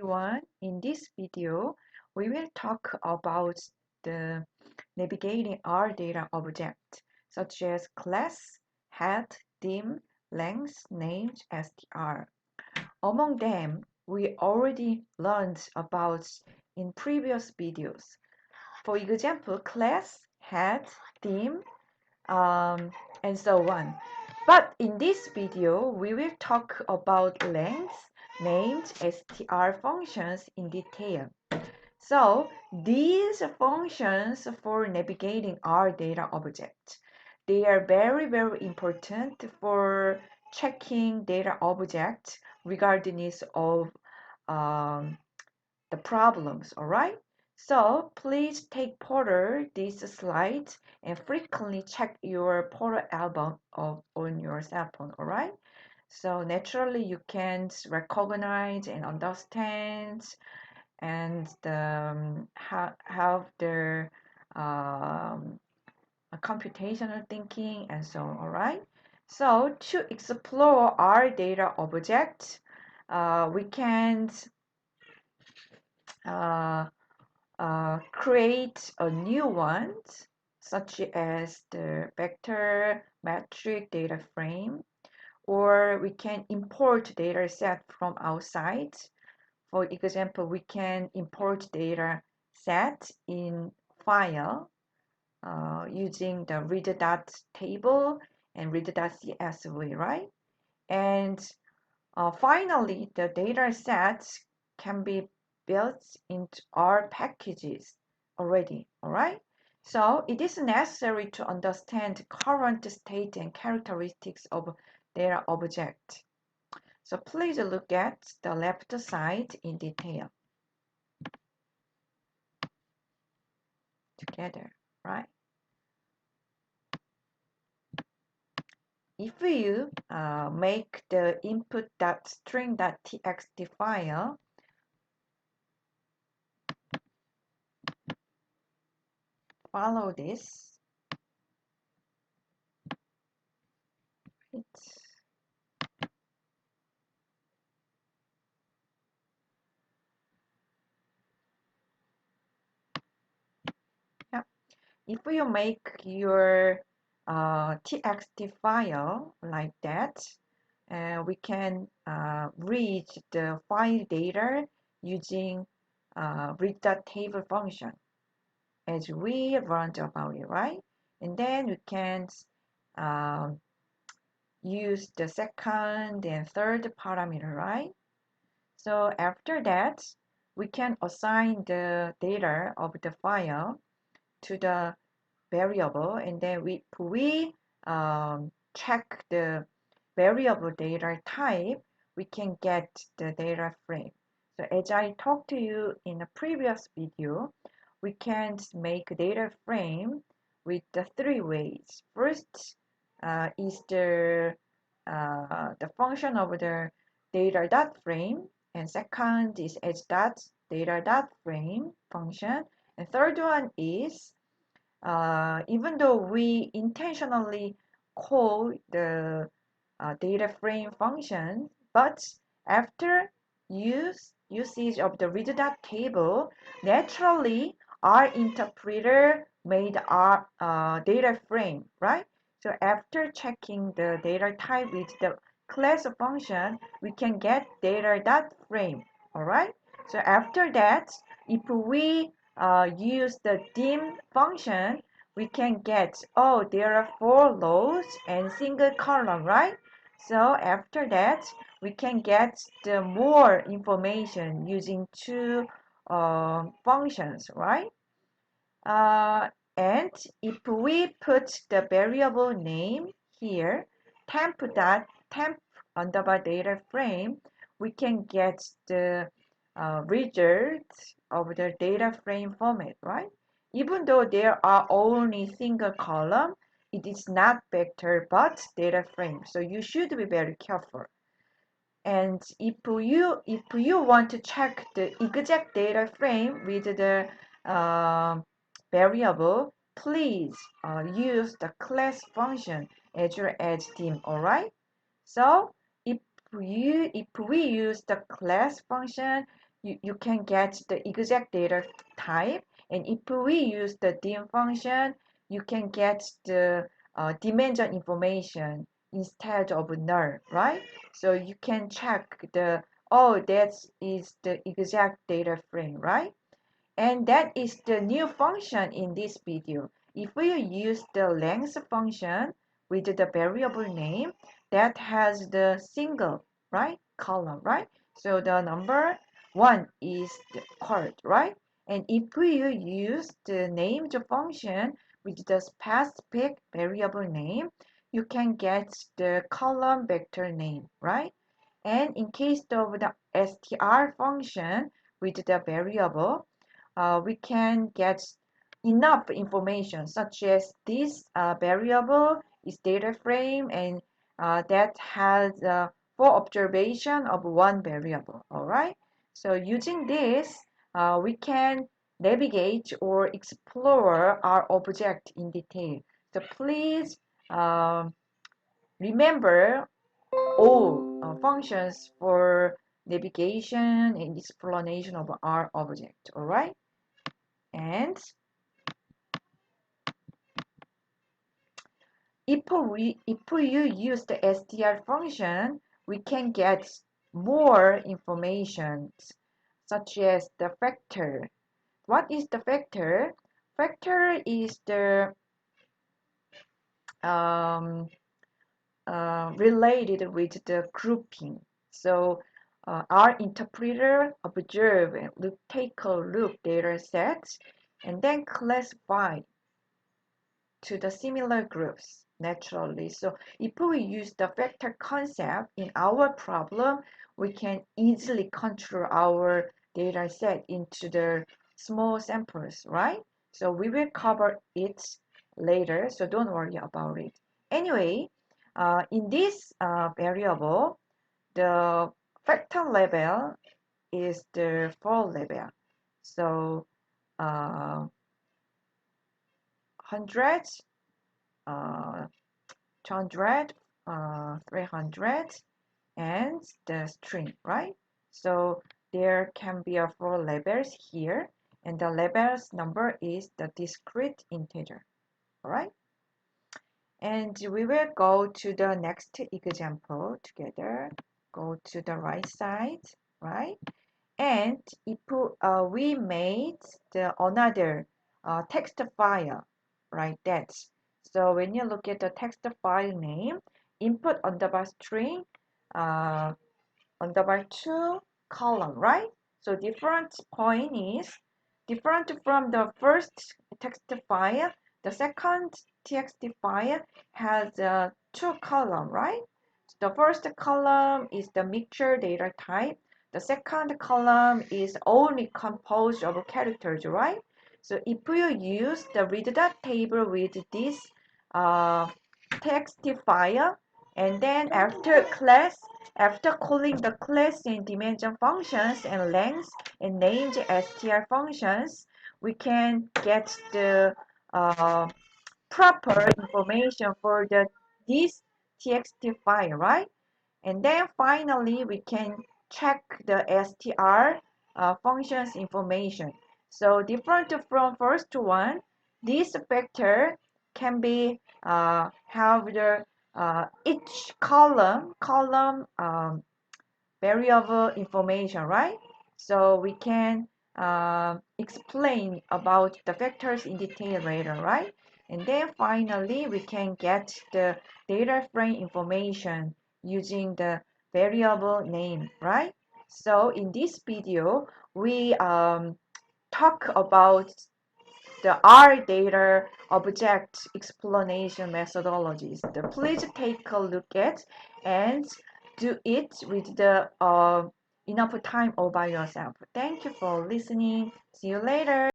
everyone. In this video, we will talk about the navigating R data object, such as class, head, dim, length, named, str. Among them, we already learned about in previous videos. For example, class, head, dim, and so on. But in this video, we will talk about length, named str functions in detail. So these functions for navigating our data object, they are very, very important for checking data object regardless of the problems, all right? So please take photo this slide and frequently check your photo album on your cell phone, all right? So naturally you can recognize and understand and have the computational thinking and so on, all right? So to explore our data object, we can create a new one, such as the vector metric data frame, or we can import data set from outside. For example, we can import data set in file using the read.table and read.csv, right? And finally, the data sets can be built into our packages already, all right? So it is necessary to understand current state and characteristics of data object. So please look at the left side in detail together, right? If you make the input.string.txt file, follow this. Yeah. If you make your txt file like that, we can read the file data using read.table function as we learned about it, right? And then we can use the second and third parameter, right? So after that, we can assign the data of the file to the variable, and then we check the variable data type, we can get the data frame. So as I talked to you in a previous video, we can make a data frame with the three ways. First is the function of the data dot frame, and second is edge dot data dot frame function, and third one is even though we intentionally call the data frame function, but after usage of the read.table, naturally our interpreter made our data frame, right? So after checking the data type with the class function, we can get data.frame, all right? So after that, if we use the dim function, we can get, oh, there are 4 rows and single column, right? So after that, we can get the more information using two functions, right? And if we put the variable name here, temp underbar data frame, we can get the result of the data frame format, right? Even though there are only single column, it is not vector but data frame. So you should be very careful. And if you want to check the exact data frame with the variable, please use the class function as your edge dim, all right? So if we use the class function, you can get the exact data type. And if we use the dim function, you can get the dimension information instead of null, right? So you can check the, oh, that is the exact data frame, right? And that is the new function in this video. If we use the length function with the variable name, that has the single, right, column, right? So the number 1 is the correct, right? And if we use the named function with the specific variable name, you can get the column vector name, right? And in case of the str function with the variable, we can get enough information such as this variable is data frame, and that has four observation of one variable. All right. So using this, we can navigate or explore our object in detail. So please remember all functions for navigation and explanation of our object. All right. And if you use the str function, we can get more information such as the factor. What is the factor? Factor is the related with the grouping. So our interpreter observe and take a look data sets and then classify to the similar groups naturally. So if we use the factor concept in our problem, we can easily control our data set into the small samples, right? So we will cover it later, so don't worry about it. Anyway, in this variable, the factor level is the 4 level. So 100, 200, 300, and the string, right? So there can be a 4 levels here, and the levels number is the discrete integer, all right? And we will go to the next example together. Go to the right side, right? And if we made the another text file like that. So when you look at the text file name, input underbar string underbar 2 column, right? So different point is different from the first text file. The second text file has 2 column, right? The first column is the mixture data type. The second column is only composed of characters, right? So if you use the read dot table with this text file, and then after calling the class and dimension functions and length and named str functions, we can get the proper information for this txt file, right? And then finally, we can check the str functions information. So different from first one, this vector can be have the each column variable information, right? So we can explain about the vectors in detail later, right? And then finally, we can get the data frame information using the variable name, right? So in this video, we talk about the R data object explanation methodologies. Please take a look at and do it with the enough time all by yourself. Thank you for listening. See you later.